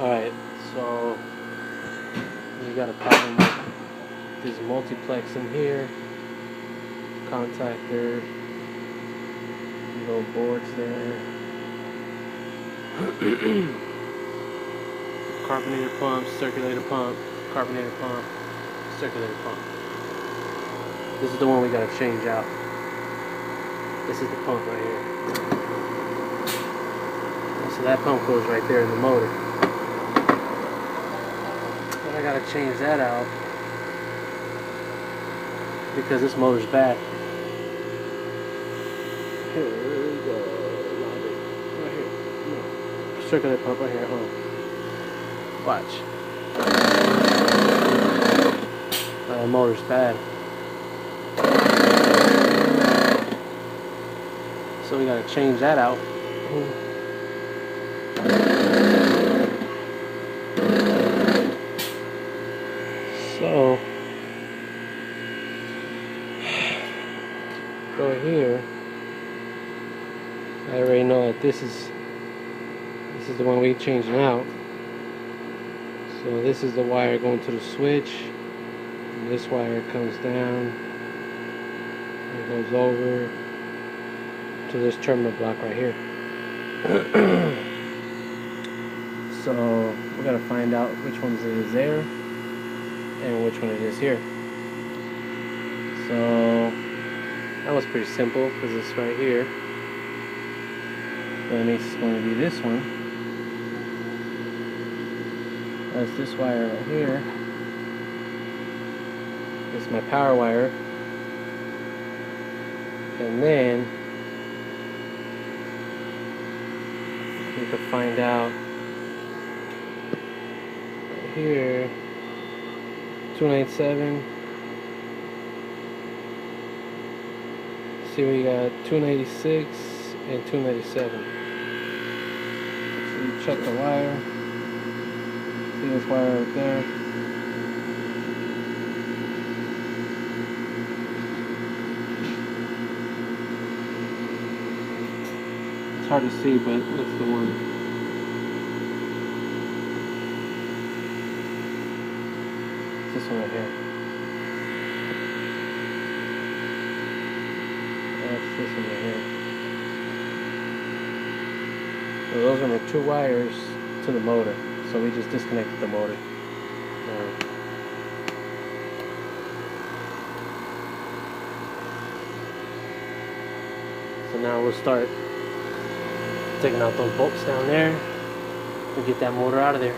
Alright, so we got a problem with this multiplex in here, contactor, little boards there, carbonator pump, circulator pump, carbonator pump, circulator pump. This is the one we gotta change out. This is the pump right here. So that pump goes right there in the motor. But I gotta change that out because this motor's bad. Here we go. Right here. No. Circulator pump right here. Hold on. Watch. The motor's bad. So we gotta change that out. So go here. I already know that this is the one we changing out. So this is the wire going to the switch. And this wire comes down. It goes over to this terminal block right here. So we gotta find out which ones it is there and which one it is here. So that was pretty simple because it's right here. That means it's going to be this one. That's this wire right here. It's my power wire. And then we could find out right here, 297. See, we got 296 and 297. So you check the wire. See this wire right there. It's hard to see, but that's the one. This one right here. That's this one right here. So those are my two wires to the motor. So we just disconnected the motor. So now we'll start taking out those bolts down there and get that motor out of there.